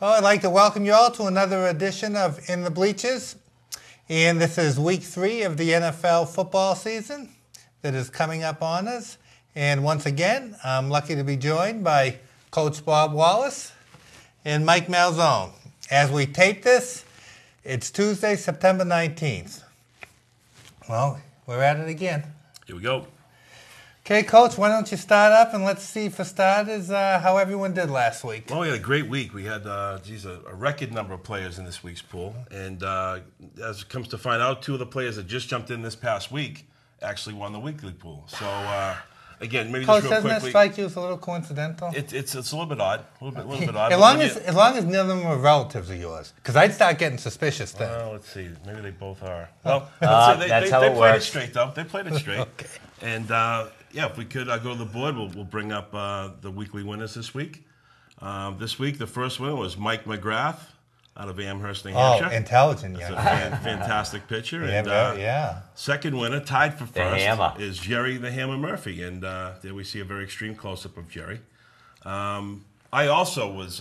Well, I'd like to welcome you all to another edition of In the Bleachers. And this is week 3 of the NFL football season that is coming up on us. And once again, I'm lucky to be joined by Coach Bob Wallace and Mike Malzone. As we tape this, it's Tuesday, September 19th. Well, we're at it again. Here we go. Okay, Coach, why don't you start up and let's see, for starters, how everyone did last week. Well, we had a great week. We had a record number of players in this week's pool. And as it comes to find out, 2 of the players that just jumped in this past week actually won the weekly pool. So, again, maybe Coach, just real doesn't quickly. that strike you as a little coincidental? It's a little bit odd. A little bit odd. As long as none of them are relatives of yours. Because I'd start getting suspicious then. Well, let's see. Maybe they both are. Well, that's how it played works. it straight, though. They played it straight. Okay. And, yeah, if we could go to the board, we'll bring up the weekly winners this week. This week, the first winner was Mike McGrath out of Amherst, New Hampshire. Oh, intelligent, That's yeah. a fantastic pitcher. Yeah. Second winner, tied for first, Hammer. is Jerry the Hammer Murphy. And there we see a very extreme close-up of Jerry. I also was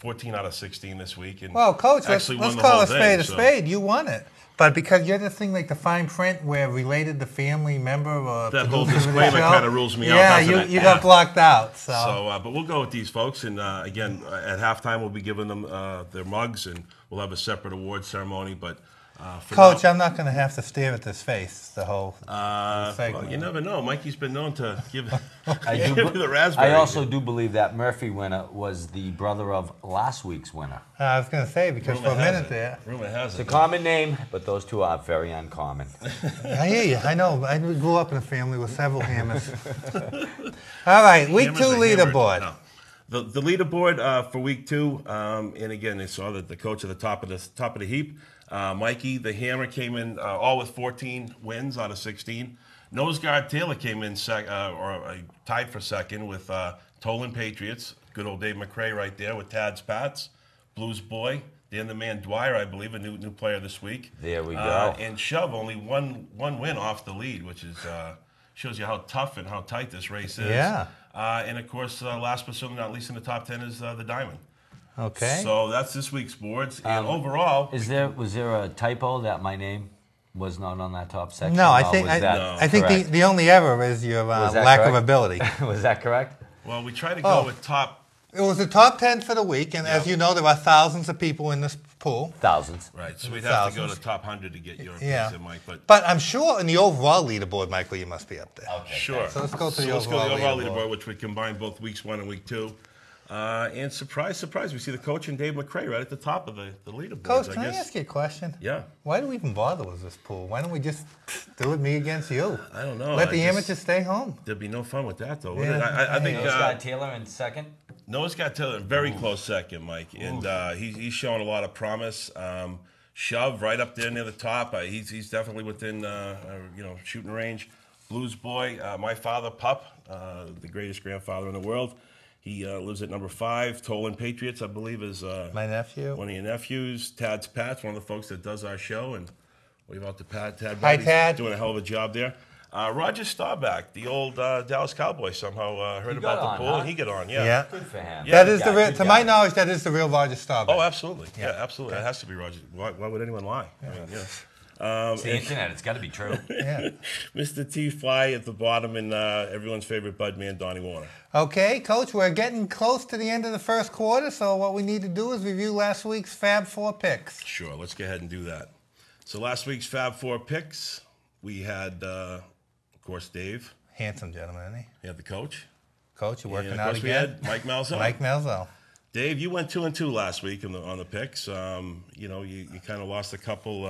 14 out of 16 this week. And Well, Coach, let's actually call a spade a spade. You won it. But because you're the thing like the fine print where related to family member or that whole producer of the disclaimer show, kind of rules me out, yeah, doesn't it? you got blocked out. So, but we'll go with these folks, and again, at halftime we'll be giving them their mugs, and we'll have a separate award ceremony. But for Coach, now, I'm not going to have to stare at this face the whole segment. well, you never know. Mikey's been known to give I give you the raspberry. I also do believe that Murphy winner was the brother of last week's winner. I was going to say, because for a minute there. Rumor has It's a it. common name, but those two are very uncommon. I hear you. I know. I grew up in a family with several hammers. All right, week Hammers 2 are hammered. leaderboard. No. The leaderboard for week 2, and again, they saw that the coach at the top of the heap, Mikey the Hammer, came in all with 14 wins out of 16. Nose guard Taylor came in tied for second with Tolan Patriots. Good old Dave McCray right there with Tad's Pats. Blues Boy, Dan the Man Dwyer, I believe, a new player this week. There we go. And Shove only one win off the lead, which is shows you how tough and how tight this race is. Yeah. And of course, last but certainly not least in the top 10 is the Diamond. Okay. So that's this week's boards. And overall, Was there a typo that my name was not on that top section? No, I or think was that I think correct? the only error is your Was that lack of correct? ability. Was that correct? well, we try to go with top. It was the top 10 for the week, and as you know, there are thousands of people in this pool. Thousands. Right, so we'd have to go Thousands. to top 100 to get your Yeah. place in, Mike. But I'm sure in the overall leaderboard, Michael, you must be up there. Okay. Sure. So let's go to the let's go to the overall overall leaderboard. leaderboard, which we combine both weeks 1 and week 2. And surprise, surprise, we see the coach and Dave McCray right at the top of the leaderboard. Coach, I can I guess. ask you a question? Yeah. Why do we even bother with this pool? Why don't we just do it me against you? I don't know. Let the I just- amateurs stay home. There'd be no fun with that, though. would Yeah. it? I think Nose guard Taylor in second. Noah's got Taylor in very close second, Mike, and he's showing a lot of promise. Shove right up there near the top. He's definitely within shooting range. Blues Boy, my father, Pup, the greatest grandfather in the world. He lives at number 5. Tolan Patriots, I believe, is My nephew. one of your nephews. Tad's Pats, one of the folks that does our show, and wave out to Tad. Hi, Bradley's Tad. doing a hell of a job there. Roger Staubach, the old Dallas Cowboy, somehow heard He about got the on, pool, huh? and he got on. Yeah. Good for him. Yeah. That is the real, Good to guy. my knowledge, that is the real Roger Staubach. Oh, absolutely. Yeah, absolutely. It has to be Roger. Why would anyone lie? I mean, yeah. It's the internet. It's got to be true. Yeah. Mr. T Fly at the bottom, and everyone's favorite Budman, Donnie Warner. Okay, Coach, we're getting close to the end of the first quarter, so what we need to do is review last week's FAB Four picks. Sure, let's go ahead and do that. So last week's FAB Four picks, we had, of course, Dave. Handsome gentleman, isn't he? We had the coach. Coach, you And working of out course, we again? had Mike Malzone. Mike Malzone. Dave, you went 2-2 last week on the picks. You kind of lost a couple.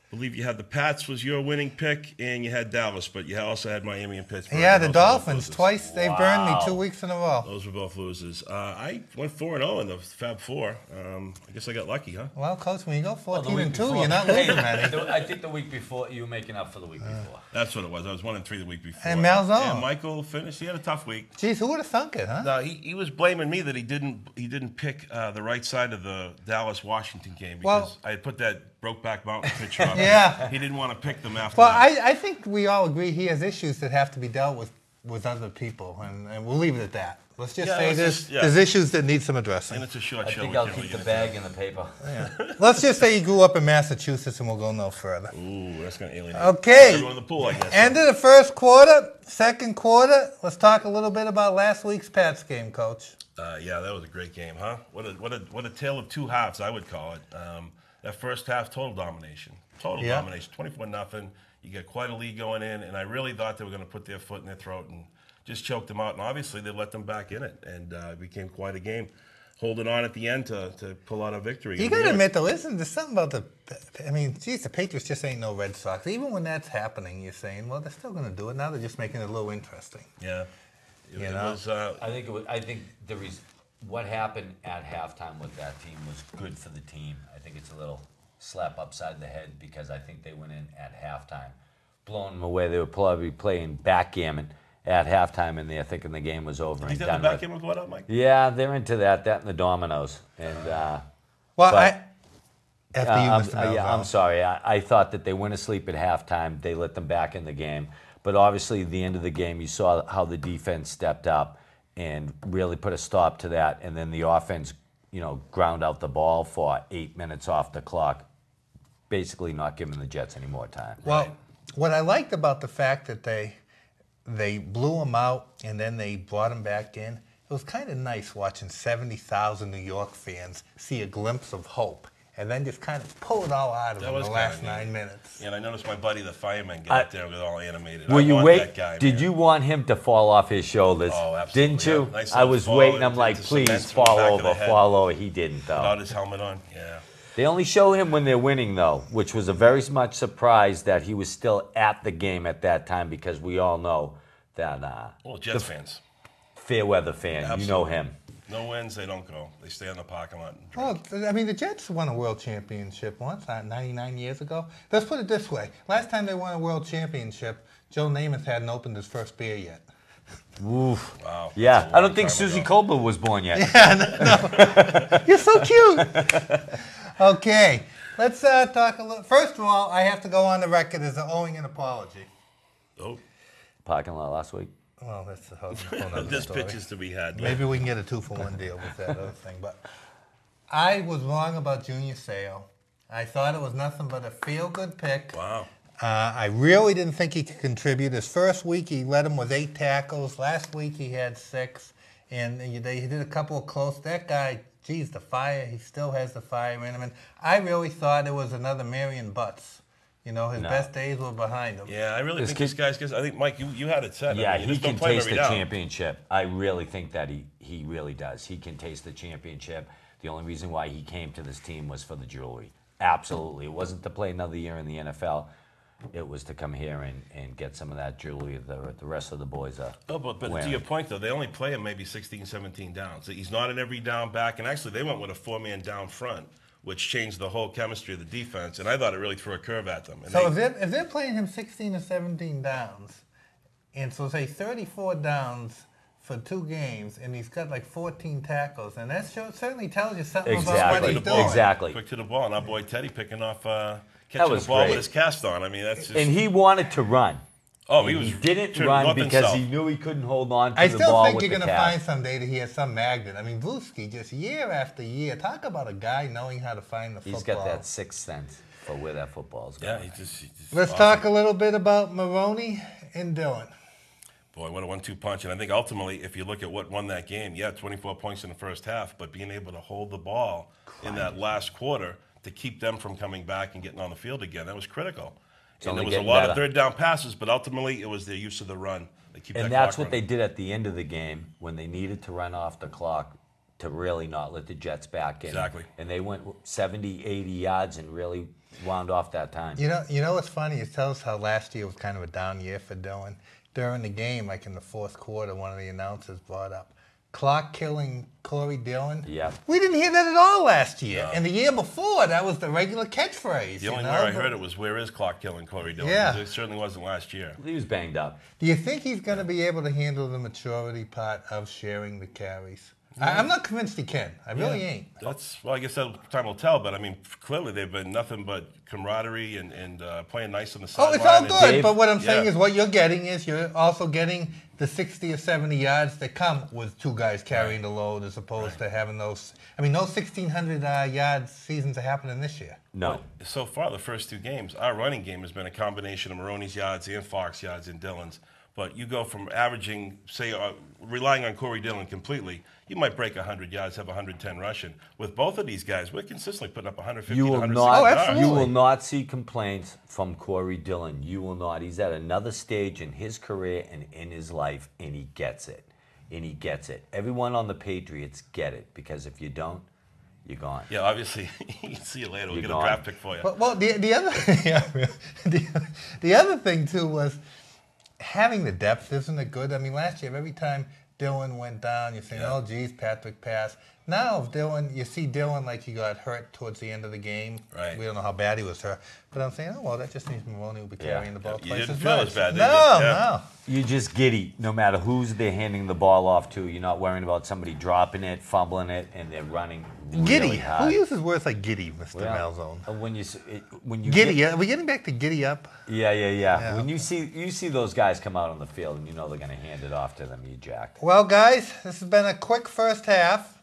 I believe you had the Pats was your winning pick, and you had Dallas, but you also had Miami and Pittsburgh. Yeah, and the those were both Dolphins, losers. twice. They burned me Wow. 2 weeks in a row. Those were both losers. I went 4-0 in the FAB Four. I guess I got lucky, huh? Well, Coach, when you go Well, the 14 week and 2, before- you're not losing many. I think the week before you were making up for the week before. That's what it was. I was 1-3 the week before. And Malzone. And Michael finished. He had a tough week. Jeez, who would have thunk it, huh? No, he was blaming me that he didn't pick the right side of the Dallas-Washington game because Well- I had put that Brokeback Mountain picture up. Yeah. He didn't want to pick them after Well, that. I think we all agree he has issues that have to be dealt with other people, and we'll leave it at that. Let's just Yeah, say let's there's, just- yeah. there's issues that need some addressing. And it's a short I show. think we I'll can't keep really the get into bag in the paper. Let's just say you grew up in Massachusetts, and we'll go no further. that. Ooh, that's going to alienate Okay. everyone in the pool, I guess. End of the first quarter, second quarter. Let's talk a little bit about last week's Pats game, Coach. Yeah, that was a great game, huh? What a tale of two halves, I would call it. That first half, total domination. Total Yeah. domination, 24-0. You get quite a lead going in, and I really thought they were going to put their foot in their throat and just choked them out. And obviously, they let them back in it, and it became quite a game. Holding on at the end to pull out a victory. You got to admit, though, isn't there something about I mean, geez, the Patriots just ain't no Red Sox. Even when that's happening, you're saying, well, they're still going to do it. Now they're just making it a little interesting. Yeah. It know? was, I think the reason what happened at halftime with that team was good for the team. I think it's a little slap upside the head because I think they went in at halftime, blowing them away. They were probably playing backgammon at halftime, and they're thinking the game was over. He's and got done the back with. end with what up, Mike? Yeah, they're into that and the dominoes. And Well, But- after you, Mr. Malzahn. I'm sorry. I thought that they went asleep at halftime. They let them back in the game. But obviously, at the end of the game, you saw how the defense stepped up and really put a stop to that. And then the offense, ground out the ball for 8 minutes off the clock, basically not giving the Jets any more time. Well, what I liked about the fact that they blew him out and then they brought him back in, it was kind of nice watching 70,000 New York fans see a glimpse of hope and then just kind of pull it all out of That them in was the kinda last neat. 9 minutes. And I noticed my buddy, the fireman, get up there and get all animated. Were I you want wait? that guy, Did man. you want him to fall off his shoulders? Oh, absolutely. Didn't you? Yeah. Nice I little was fall waiting. I'm into like, cement please from the fall back of the over, head. fall over. He didn't though. Without his helmet on? Yeah. They only show him when they're winning, though, which was a very much surprise that he was still at the game at that time because we all know that Well, Jets fans. fair weather fan, Absolutely. you know him. No wins, they don't go. They stay in the parking lot and drink. Well, I mean, the Jets won a world championship once, 99 years ago. Let's put it this way. Last time they won a world championship, Joe Namath hadn't opened his first beer yet. Oof. Wow. Yeah, that's a I don't long think time Susie ago. Colbert was born yet. You're so cute. Okay, let's talk a little. First of all, I have to go on the record as owing an apology. Oh, Parking lot last week. Well, that's a whole nother there's story. pitches to be had. Maybe we can get a 2-for-1 deal with that other thing. But I was wrong about Junior Seau. I thought it was nothing but a feel-good pick. Wow. I really didn't think he could contribute. His first week, he led him with 8 tackles. Last week, he had 6. And he did a couple of close. That guy, geez, the fire, he still has the fire in him. And I really thought it was another Marion Butts. His best days were behind him. Yeah, I really This think kid- this guy's good. I think, Mike, you had it set. Yeah, I mean, you he just don't can play him taste every the down. championship. I really think that he really does. He can taste the championship. The only reason why he came to this team was for the jewelry. Absolutely. It wasn't to play another year in the NFL. It was to come here and get some of that jewelry the rest of the boys are No, but to wearing. your point, though, they only play him maybe 16, 17 downs. He's not in every down back. And actually, they went with a 4-man down front, which changed the whole chemistry of the defense. And I thought it really threw a curve at them. And So if they're playing him 16 or 17 downs, and so say 34 downs for 2 games, and he's got like 14 tackles, and that certainly tells you something about what he's doing. Exactly. quick to the ball. And our boy Teddy picking off, catching was the ball great. with his cast on. I mean, that's just. And he wanted to run. Oh, And he didn't turned run north and because south. he knew he couldn't hold on to I the still ball think with you're the going to calf. find someday that he has some magnet. I mean, Vuski, just year after year, talk about a guy knowing how to find the He's football. got that sixth sense for where that football's going. Yeah, he just Let's awesome. talk a little bit about Maroney and Dillon. Boy, what a 1-2 punch. And I think ultimately, if you look at what won that game, 24 points in the first half, but being able to hold the ball in that last quarter to keep them from coming back and getting on the field again, that was critical. And only there was a getting lot of better. third down passes, but ultimately it was their use of the run. They keep And that that's clock what they running. did at the end of the game when they needed to run off the clock to really not let the Jets back in. Exactly. And they went 70, 80 yards and really wound off that time. You know what's funny? It tells how last year was kind of a down year for Dillon. During the game, like in the fourth quarter, one of the announcers brought up clock killing Corey Dillon. Yeah. We didn't hear that at all last year. No. And the year before, that was the regular catchphrase. The only where I heard it was, where is clock killing Corey Dillon? Yeah. It certainly wasn't last year. He was banged up. Do you think he's going to be able to handle the maturity part of sharing the carries? I'm not convinced he can. I really ain't. Well, I guess time will tell. But I mean, clearly they've been nothing but camaraderie and playing nice on the Oh, sideline. it's all good. Dave, but what I'm saying is, what you're getting is you're also getting the 60 or 70 yards that come with two guys carrying the load, as opposed to having those. I mean, those 1,600 yard seasons are happening this year. No. So far, the first two games, our running game has been a combination of Maroney's yards and Fox yards and Dillon's. But you go from averaging, say, relying on Corey Dillon completely, you might break 100 yards, have 110 rushing. With both of these guys, we're consistently putting up 150 You to will 160 not. yards. You will not see complaints from Corey Dillon. You will not. He's at another stage in his career and in his life, and he gets it. And he gets it. Everyone on the Patriots get it, because if you don't, you're gone. Yeah, obviously. See you later. We'll get a draft pick for you. Well, the other the other thing too was having the depth. Isn't it good? I mean, last year every time Dillon went down, you're saying, "Oh, geez, Patrick passed." Now, if Dillon, you see Dillon like he got hurt towards the end of the game. Right. We don't know how bad he was hurt, but I'm saying, oh well, that just means Maroney will be carrying the ball You twice didn't as feel much. as bad, did No, you? Yeah. no. You're just giddy, no matter who's they're handing the ball off to. You're not worrying about somebody dropping it, fumbling it, and they're running Giddy. really hard. Who uses words like giddy, Mr. Well, Malzone? when you Giddy. get- Are we getting back to giddy up? Yeah. When you see those guys come out on the field, and you know they're going to hand it off to them, you jacked. Well, guys, this has been a quick first half.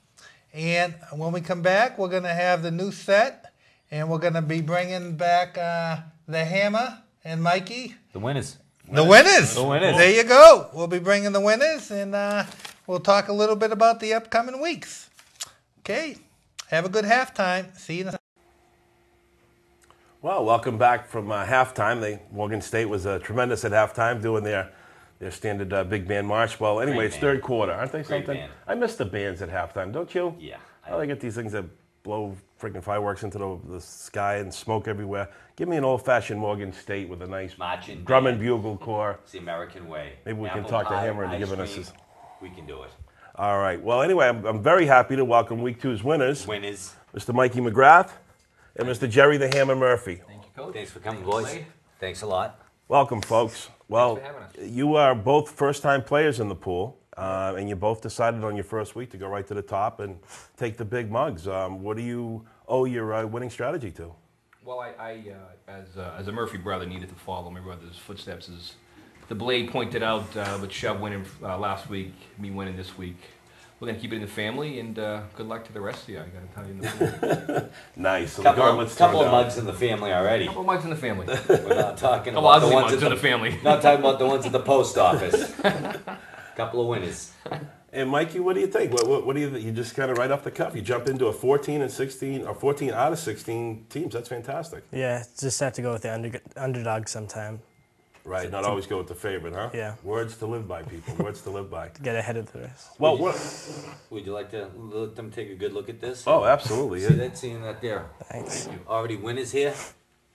And when we come back, we're going to have the new set. And we're going to be bringing back the Hammer and Mikey. The winners. The winners. The winners. There you go. We'll be bringing the winners. And we'll talk a little bit about the upcoming weeks. Okay. Have a good halftime. See you in a Well, welcome back from halftime. Morgan State was tremendous at halftime doing their standard big band march. Well, anyway, Great it's band. third quarter. Aren't they something? band. I miss the bands at halftime, don't you? Yeah. I like these things that blow freaking fireworks into the sky and smoke everywhere. Give me an old-fashioned Morgan State with a nice Marching drum and band. bugle corps. It's the American way. Maybe we can Apple talk to pie, Hammer into ice giving us cream. his... We can do it. All right. Well, anyway, I'm very happy to welcome Week 2's winners, Winners. Mr. Mikey McGrath and Mr. Jerry the Hammer Murphy. Thank you, Coach. Thanks for coming, boys. Thanks a lot. Welcome, folks. Well, Thanks for having us. you are both first-time players in the pool, and you both decided on your first week to go right to the top and take the big mugs. What do you owe your winning strategy to? Well, I as a Murphy brother, needed to follow my brother's footsteps. As the Blade pointed out, with Chev winning last week, me winning this week. We're going to keep it in the family, and good luck to the rest of you, I got to tell you. In the pool. Nice. So Couple the of turned out. mugs in the family already. Couple mugs in the family. We're not talking Couple about the ugly ones mugs at in the family. Not talking about the ones at the post office. Couple of winners. And Mikey, what do you think? What do you think? You just kind of right off the cuff, you jump into a 14 and 16, or 14 out of 16 teams. That's fantastic. Yeah, just have to go with the underdog sometime. Right, not always go with the favorite, huh? Yeah. Words to live by, people. Words to live by. Get ahead of the rest. Well, Would you like to let them take a good look at this? oh, absolutely. Seeing that there. Thanks. Already winners here.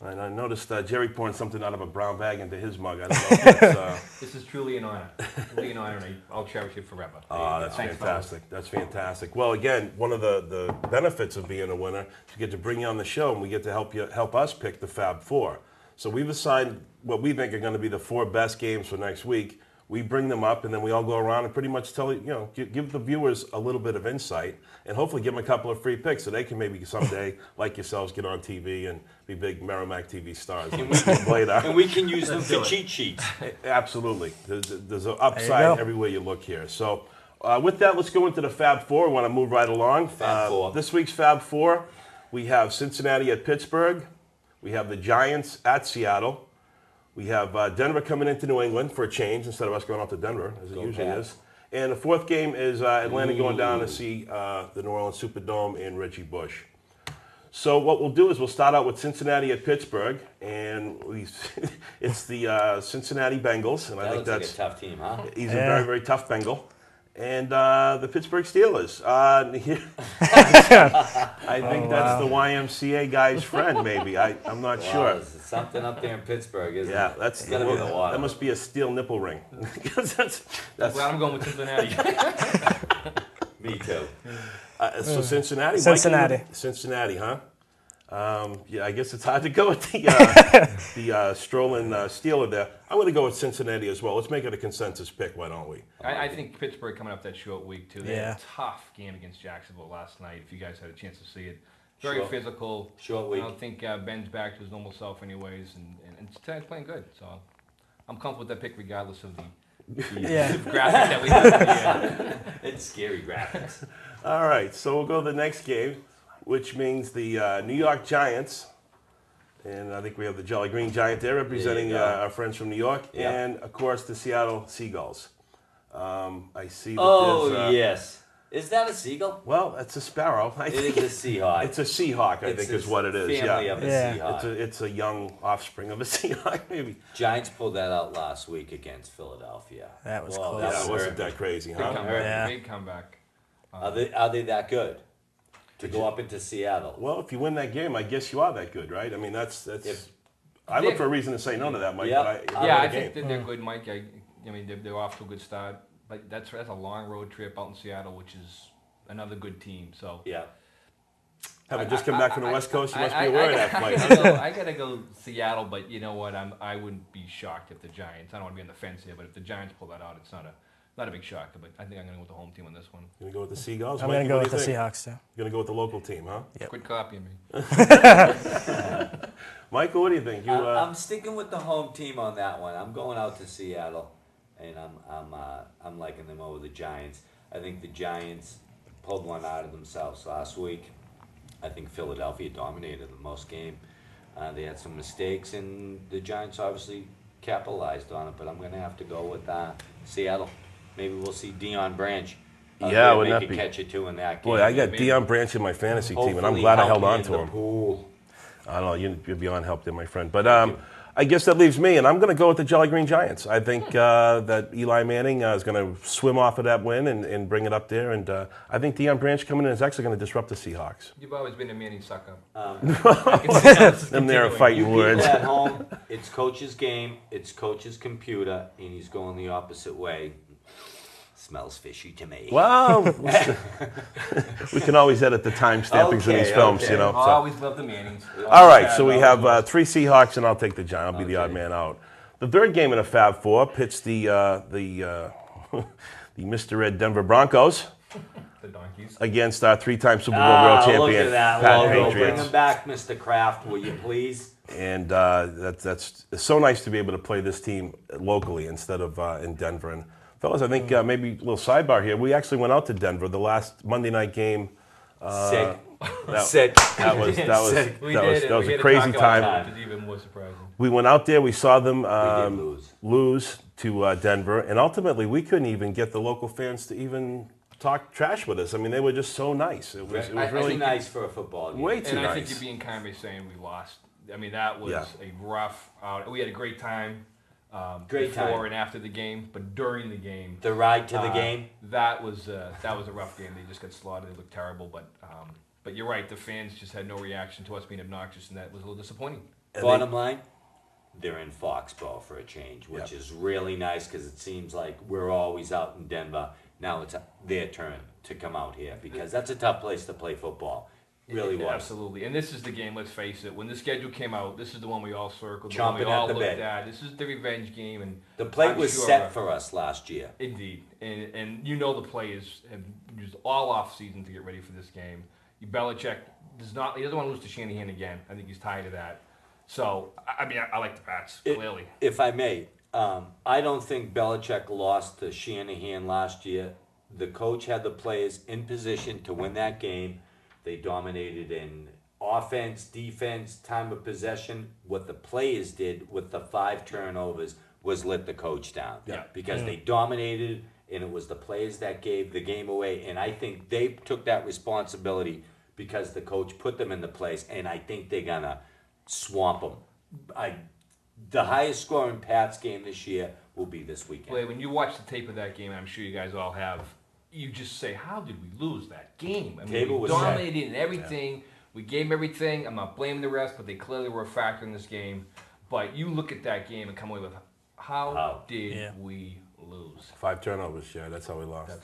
And I noticed Jerry pouring something out of a brown bag into his mug. I don't know if that's... This is truly an honor. Truly an honor, and I'll cherish it forever. Oh, that's Thanks, fantastic. That's fantastic. Well, again, one of the benefits of being a winner is we get to bring you on the show, and we get to help us pick the FAB Four. So we've assigned what we think are going to be the 4 best games for next week. We bring them up, and then we all go around and pretty much tell you, give the viewers a little bit of insight, and hopefully give them a couple of free picks so they can maybe someday, like yourselves, get on TV and be big Merrimack TV stars. And we can use them for cheat sheets. Absolutely. There's an There upside you go. everywhere you look here. So with that, let's go into the FAB Four. We want to move right along. Fab Four. This week's FAB Four, we have Cincinnati at Pittsburgh. We have the Giants at Seattle. We have Denver coming into New England for a change instead of us going out to Denver, as it usually Pats. is. And the fourth game is Atlanta going down to see the New Orleans Superdome and Reggie Bush. So what we'll do is we'll start out with Cincinnati at Pittsburgh, and it's the Cincinnati Bengals, and I That think looks like a that's tough team, huh? he's a Yeah. very, very tough Bengal. And the Pittsburgh Steelers. I think that's the YMCA guy's friend, maybe. I'm not Wow, sure. there's something up there in Pittsburgh, isn't Yeah, it? that's It's gotta be the water. that must be a steel nipple ring. that's, I'm glad I'm going with Cincinnati. Me too. so Cincinnati. Cincinnati. Cincinnati, huh? Yeah, I guess it's hard to go with the strolling Steeler there. I'm going to go with Cincinnati as well. Let's make it a consensus pick, why don't we? I think Pittsburgh coming up that short week too. They had Yeah. a tough game against Jacksonville last night. If you guys had a chance to see it, very Short- physical. short week. I don't think Ben's back to his normal self anyways, and tonight's playing good. So I'm comfortable with that pick regardless of the Yeah. graphic that we have. It's scary graphics. All right, so we'll go to the next game, which means the New York Giants. And I think we have the Jolly Green Giant there representing go. our friends from New York. Yep. And, of course, the Seattle Seagulls. I see that Oh, there's... yes. Is that a seagull? Well, it's a sparrow. I It think is a Seahawk. it's a Seahawk, I think is what it is. Family Yeah. of a Yeah. Seahawk. It's a young offspring of a Seahawk, maybe. Giants pulled that out last week against Philadelphia. That was Whoa, close. Yeah, that it wasn't hurt. that crazy, Big huh? comeback. Yeah. Big comeback. Are they that good to go up into Seattle? Well, if you win that game, I guess you are that good, right? I mean, that's. If- I look for a reason to say no to that, Mike. Yeah. But Yeah, I the think game. that they're good, Mike. I mean, they're off to a good start. But that's a long road trip out in Seattle, which is another good team. So Yeah. Having just come back from the West Coast, you must be I aware of that, Mike. I gotta go Seattle, but you know what? I wouldn't be shocked if the Giants. I don't want to be on the fence here, but if the Giants pull that out, it's not a big shock. But I think I'm gonna go with the home team on this one. Gonna go with the Seagulls. I'm Mikey, going to go what with do the you think? Seahawks, too. Gonna go with the local team, huh? Yep. Quit copying me. Michael, what do you think? You, I'm sticking with the home team on that one. I'm going out to Seattle, and I'm liking them over the Giants. I think the Giants pulled one out of themselves last week. I think Philadelphia dominated the most game. They had some mistakes, and the Giants obviously capitalized on it. But I'm going to have to go with Seattle. Maybe we'll see Deion Branch. Yeah, wouldn't make that a be- catch or two in that game. boy, I got Deion Branch in my fantasy team, and I'm Hopefully glad I held help me on in to the him. pool. I don't know, you're beyond help there, my friend. But I guess that leaves me, and I'm going to go with the Jolly Green Giants. I think that Eli Manning is going to swim off of that win and bring it up there. And I think Deion Branch coming in is actually going to disrupt the Seahawks. You've always been a Manning sucker. Them there fighting You words. people at home, it's coach's game, it's coach's computer, and he's going the opposite way. Smells fishy to me. Well, we can always edit the time stampings in these Okay, films, okay. you know. So. Always love the Mannings. All right, so we have 3 Seahawks, and I'll take the Giant. I'll be the odd man out. The third game in the FAB Four pits the Mr. Red Denver Broncos The Donkeys. against our 3-time Super Bowl world champion Look at that Pat logo. Bring Patriots. him back, Mr. Kraft, will you please? And that's so nice to be able to play this team locally instead of in Denver. And fellas, I think maybe a little sidebar here. We actually went out to Denver the last Monday night game. Sick. That, Sick. that was We that did. was We a had to crazy talk about time. that, which is even more surprising. We went out there. We saw them lose. lose to Denver, and ultimately we couldn't even get the local fans to even talk trash with us. I mean, they were just so nice. It was I really Too nice for a football game. way too And I nice. think you're being kind by saying we lost. I mean, that was Yeah. a rough out. We had a great time Great before time. and after the game, but during the game, The ride to the game. that was a rough game. They just got slaughtered. It looked terrible, but you're right. The fans just had no reaction to us being obnoxious, and that was a little disappointing. Bottom line, they're in Foxborough for a change, which is really nice because it seems like we're always out in Denver. Now it's their turn to come out here because that's a tough place to play football. Really was. Absolutely. And this is the game, let's face it. When the schedule came out, this is the one we all circled, the Chomping one we at all the looked bit. at. This is the revenge game. And The plate I'm was sure, set for us last year. Indeed. And you know the players have used all off season to get ready for this game. Belichick he doesn't want to lose to Shanahan again. I think he's tired of that. So, I mean, I like the Pats, clearly. If I may, I don't think Belichick lost to Shanahan last year. The coach had the players in position to win that game. They dominated in offense, defense, time of possession. What the players did with the 5 turnovers was let the coach down. Yeah. Because they dominated, and it was the players that gave the game away. And I think they took that responsibility because the coach put them in the place, and I think they're going to swamp them. The highest scoring Pats game this year will be this weekend. Well, when you watch the tape of that game, and I'm sure you guys all have, you just say, how did we lose that game? I mean, Table we was dominated in everything. Yeah. We gave them everything. I'm not blaming the rest, but they clearly were a factor in this game. But you look at that game and come away with, how did we lose. 5 turnovers, yeah, that's how we lost.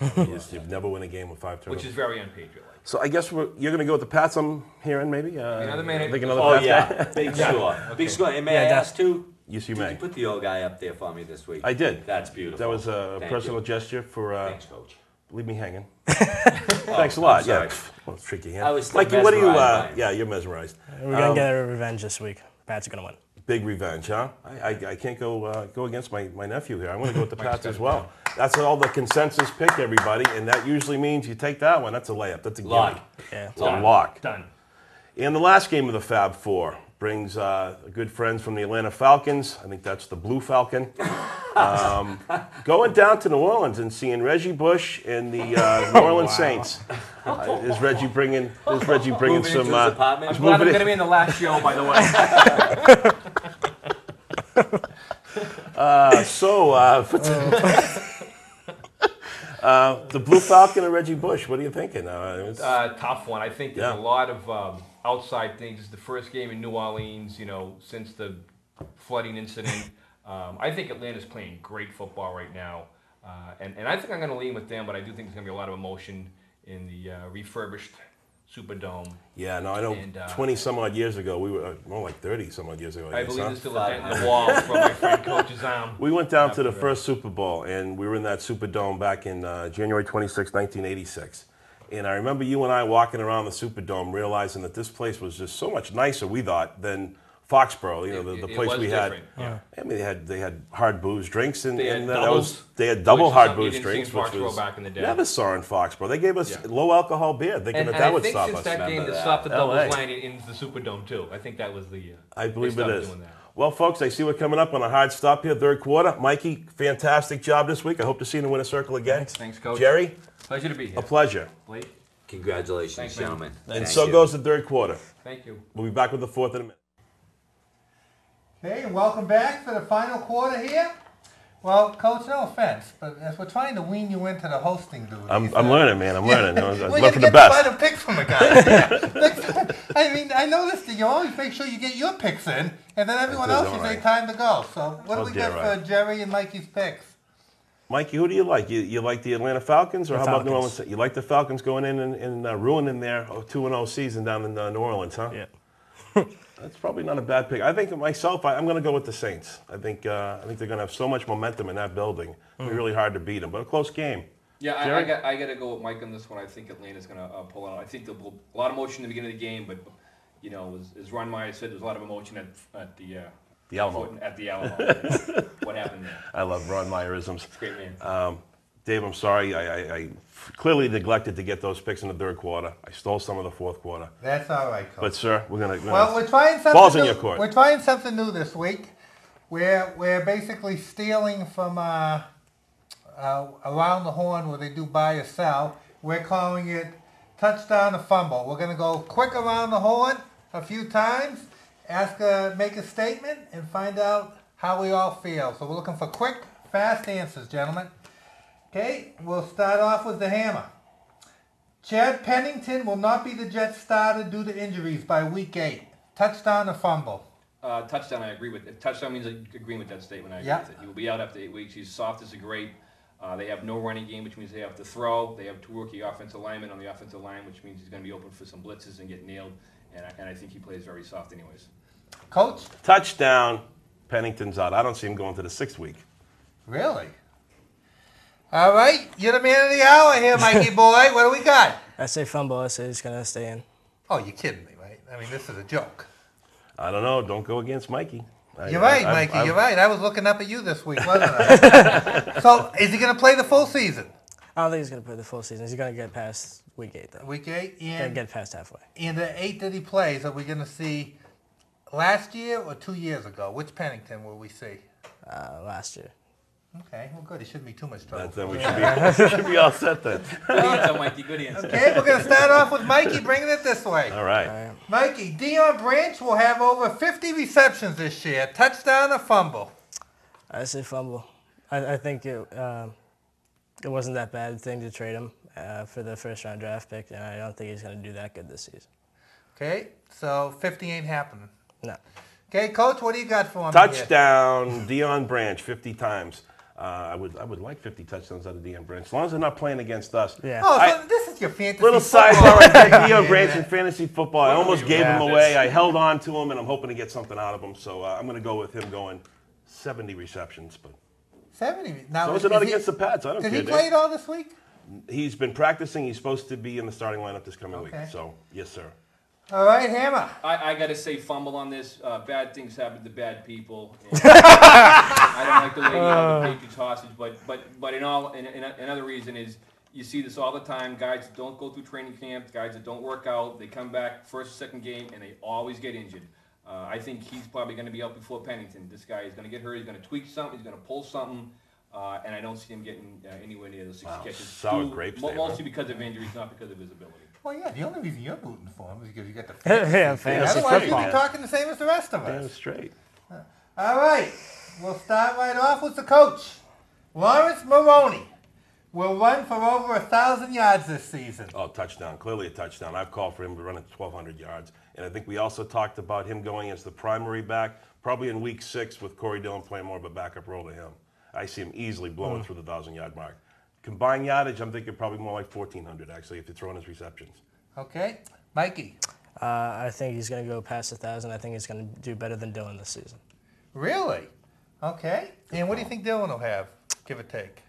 You never win a game with 5 turnovers. Which is very unpatriotic. So I guess you're going to go with the Pats, I'm hearing, maybe? Another minute. Think another Oh, Pats yeah. guy? Big score. Big score. And may I Yeah, ask, too? Yes, you Did may. you put the old guy up there for me this week? I did. That's beautiful. That was a Thank personal you. gesture for... Thanks, Coach. Leave me hanging. Thanks a lot. I'm Yeah. sorry. Well, it's tricky hand. I was still Mikey, what do you? mesmerized by him. Yeah, you're mesmerized. We're going to get a revenge this week. Pats are going to win. Big revenge, huh? I can't go against my nephew here. I'm going to go with the Pats as well. That's all the consensus pick, everybody, and that usually means you take that one. That's a layup. That's a gimme. Lock. Yeah. It's a lock. Done. And the last game of the Fab Four brings good friends from the Atlanta Falcons. I think that's the Blue Falcon. Going down to New Orleans and seeing Reggie Bush and the New Orleans Saints. Is Reggie bringing Moving some? into his apartment. he's I'm glad I'm moving going to in- be in the last show, by the way. the Blue Falcon and Reggie Bush. What are you thinking? Tough one. I think there's Yeah. a lot of outside things. It's the first game in New Orleans, since the flooding incident. I think Atlanta's playing great football right now. And I think I'm going to lean with them, but I do think there's going to be a lot of emotion in the refurbished Superdome. Yeah, no, I know. And, 20 some odd years ago, we were more like 30 some odd years ago. I guess, believe huh? there's still a dent in the wall from my friend Coach's arm. We went down to the first Super Bowl, and we were in that Superdome back in January 26, 1986. And I remember you and I walking around the Superdome, realizing that this place was just so much nicer, we thought, than Foxborough. The It place was we had. different, yeah. I mean, they had hard booze drinks, and, They had and doubles, they had double which is hard something you booze didn't see in drinks, which Foxborough was back in the day. never saw in Foxborough. They gave us Yeah. low alcohol beer, thinking And that I would think stop since us. that game Remember that that. stopped the LA. doubles line in the Superdome too. I think that was the I believe they it stopped is. doing that. Well, folks, I see we're coming up on a hard stop here, third quarter. Mikey, fantastic job this week. I hope to see you in the winner circle again. Thanks, Coach. Jerry, Pleasure to be here. a pleasure. Blake, Congratulations, Thanks, man. gentlemen. And Thank so you. goes the third quarter. thank you. We'll be back with the fourth in a minute. Okay, and welcome back for the final quarter here. Well, Coach, no offense, but as we're trying to wean you into the hosting duties. I'm learning, man. I'm learning. I Well, love you for the get best. the final picks from the guys. I mean, I noticed that you always make sure you get your picks in, and then everyone That is else you all say right. time to go. So what do Oh, we dear, got right. for Jerry and Mikey's picks? Mikey, who do you like? You like the Atlanta Falcons, or The how about New Falcons. Orleans? You like the Falcons going in and ruining their 2-0 season down in New Orleans, huh? Yeah. That's probably not a bad pick. I think myself, I'm going to go with the Saints. I think they're going to have so much momentum in that building. It'll be really hard to beat them, but a close game. Yeah, Jerry? I got to go with Mike on this one. I think Atlanta's going to pull out. I think there'll be a lot of emotion in the beginning of the game, but as Ron Meyer said, there's a lot of emotion at The Alamo. At the Alamo. What happened there? I love Ron Meyerisms. Great man. Dave, I'm sorry. I clearly neglected to get those picks in the third quarter. I stole some of the fourth quarter. That's all right, Coach. But, sir, we're going to... Well, we're trying something Ball's in new. your court. We're trying something new this week. We're basically stealing from around the horn where they do buy or sell. We're calling it touchdown or fumble. We're going to go quick around the horn a few times, make a statement, and find out how we all feel. So we're looking for quick, fast answers, gentlemen. Okay, we'll start off with the Hammer. Chad Pennington will not be the Jets starter due to injuries by week 8. Touchdown or fumble? Touchdown, I agree with. Touchdown means agreeing with that statement. I agree Yeah. with it. He will be out after 8 weeks. He's soft as a grape. They have no running game, which means they have to throw. They have 2 rookie offensive linemen on the offensive line, which means he's going to be open for some blitzes and get nailed. And I think he plays very soft anyways. Coach? Touchdown. Pennington's out. I don't see him going to the 6th week. Really? All right, you're the man of the hour here, Mikey boy. What do we got? I say fumble. I say he's going to stay in. Oh, you're kidding me, right? I mean, this is a joke. I don't know. Don't go against Mikey. You're right, Mikey. You're right. I was looking up at you this week, wasn't I? So, is he going to play the full season? I don't think he's going to play the full season. He's going to get past week 8, though. Week 8? Going to get past halfway. And the 8 that he plays, are we going to see last year or 2 years ago? Which Pennington will we see? Last year. Okay, well, good. He shouldn't be too much trouble. Then we should be all set then. Good answer, Mikey. Good answer. Okay, we're going to start off with Mikey bringing it this way. All right. Mikey, Deion Branch will have over 50 receptions this year. Touchdown or fumble? I say fumble. I think it wasn't that bad thing to trade him for the first-round draft pick, and I don't think he's going to do that good this season. Okay, so 50 ain't happening. No. Okay, Coach, what do you got for him here? Touchdown, Deion Branch, 50 times. I would like 50 touchdowns out of Deion Branch, as long as they're not playing against us. Yeah. Oh, so this is your fantasy Little football. sidebar on Deion Branch in fantasy football. I almost gave him Yeah. away. I held on to him, and I'm hoping to get something out of him. So I'm going to go with him going 70 receptions. But 70. Now, so is it not against the Pats? I don't Did care. he play it all this week? He's been practicing. He's supposed to be in the starting lineup this coming week. Okay. So, yes, sir. All right, Hammer. I got to say, fumble on this. Bad things happen to bad people. And I don't like the way you held the Patriots hostage, but another reason is you see this all the time. Guys that don't go through training camp, guys that don't work out, they come back first or second game and they always get injured. I think he's probably going to be out before Pennington. This guy is going to get hurt. He's going to tweak something. He's going to pull something. And I don't see him getting anywhere near those 6 catches. Sour grapes there, mostly because of injuries, not because of his ability. Well, yeah, the only reason you're rooting for him is because you got the Yeah, fantasy. fantasy Otherwise, you'd football. be talking the same as the rest of Damn us. straight. All right, we'll start right off with the coach. Lawrence Maroney will run for over 1,000 yards this season. Oh, touchdown. Clearly a touchdown. I've called for him to run at 1,200 yards. And I think we also talked about him going as the primary back, probably in week 6 with Corey Dillon playing more of a backup role to him. I see him easily blowing through the 1,000-yard mark. Combined yardage, I'm thinking probably more like 1,400, actually, if you throw in his receptions. Okay, Mikey. I think he's going to go past 1,000. I think he's going to do better than Dillon this season. Really? Okay. And what do you think Dylan will have, give or take?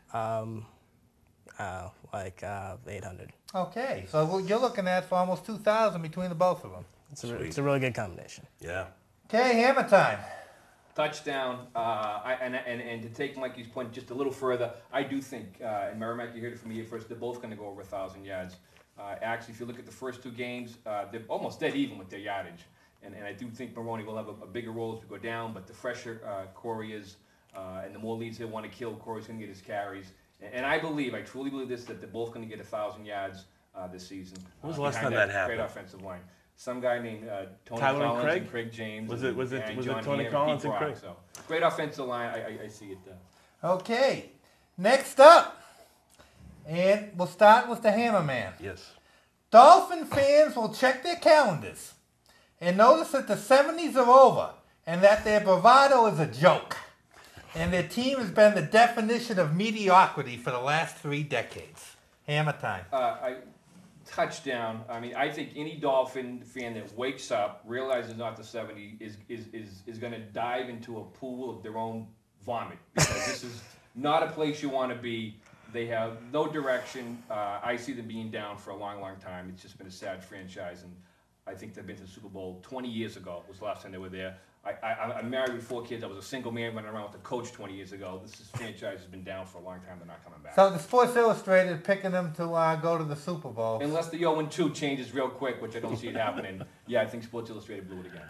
Like 800. Okay, so you're looking at for almost 2,000 between the both of them. It's a really good combination. Yeah. Okay, Hammer time. Touchdown, and to take Mikey's point just a little further, I do think, and Merrimack, you heard it from me at first, they're both going to go over 1,000 yards. Actually, if you look at the first 2 games, they're almost dead even with their yardage. And I do think Maroney will have a bigger role as we go down, but the fresher Corey is, and the more leads he'll want to kill, Corey's going to get his carries. And I truly believe this, that they're both going to get 1,000 yards this season. When was the last time behind that happened? Great offensive line. Some guy named Tony Tyler and Collins Craig? and Craig James. Was it John Tony Hammer, Collins Pete and Brock, Craig? So great offensive line. I see it. Okay, next up. And we'll start with the Hammer Man. Yes. Dolphin fans will check their calendars and notice that the 70s are over and that their bravado is a joke. And their team has been the definition of mediocrity for the last 3 decades. Hammer time. Touchdown. I mean, I think any Dolphin fan that wakes up, realizes not the 70 is going to dive into a pool of their own vomit, because this is not a place you want to be. They have no direction. I see them being down for a long, long time. It's just been a sad franchise, and I think they've been to the Super Bowl 20 years ago was the last time they were there. I'm married with 4 kids. I was a single man running around with a coach 20 years ago. This franchise has been down for a long time. They're not coming back. So the Sports Illustrated picking them to go to the Super Bowl. Unless the 0-2 changes real quick, which I don't see it happening. Yeah, I think Sports Illustrated blew it again.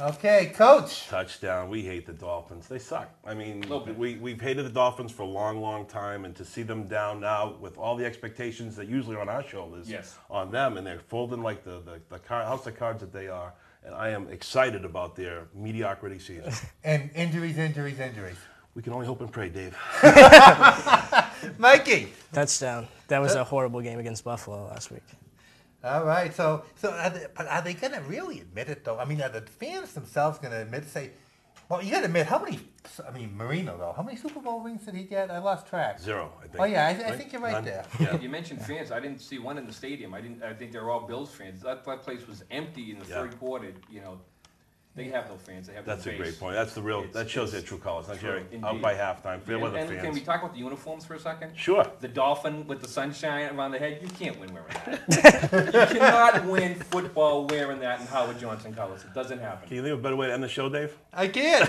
Okay, Coach. Touchdown. We hate the Dolphins. They suck. I mean, Little bit. we've hated the Dolphins for a long, long time, and to see them down now with all the expectations that usually are on our shoulders, Yes. on them, and they're folding like the house of cards that they are. And I am excited about their mediocrity season. And injuries. We can only hope and pray, Dave. Mikey. Touchdown. That was a horrible game against Buffalo last week. All right, so are they going to really admit it, though? I mean, are the fans themselves going to admit, say, well, you got to admit, Marino, though, how many Super Bowl rings did he get? I lost track. 0, I think. Oh, yeah, I Right? think you're right None? there. Yeah. You mentioned fans. I didn't see one in the stadium. I think they're all Bills fans. That place was empty in the Yeah. 3rd quarter. You know, they have no fans. They have That's no a base. great point. That's the real. It's- That shows their it's true colors. Not true, Jerry. Out indeed. by halftime. Fair weather And can we fans. talk about the uniforms for a second? Sure. The Dolphin with the sunshine around the head, you can't win wearing that. You cannot win football wearing that in Howard Johnson colors. It doesn't happen. Can you think of a better way to end the show, Dave? I can.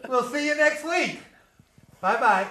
We'll see you next week. Bye-bye.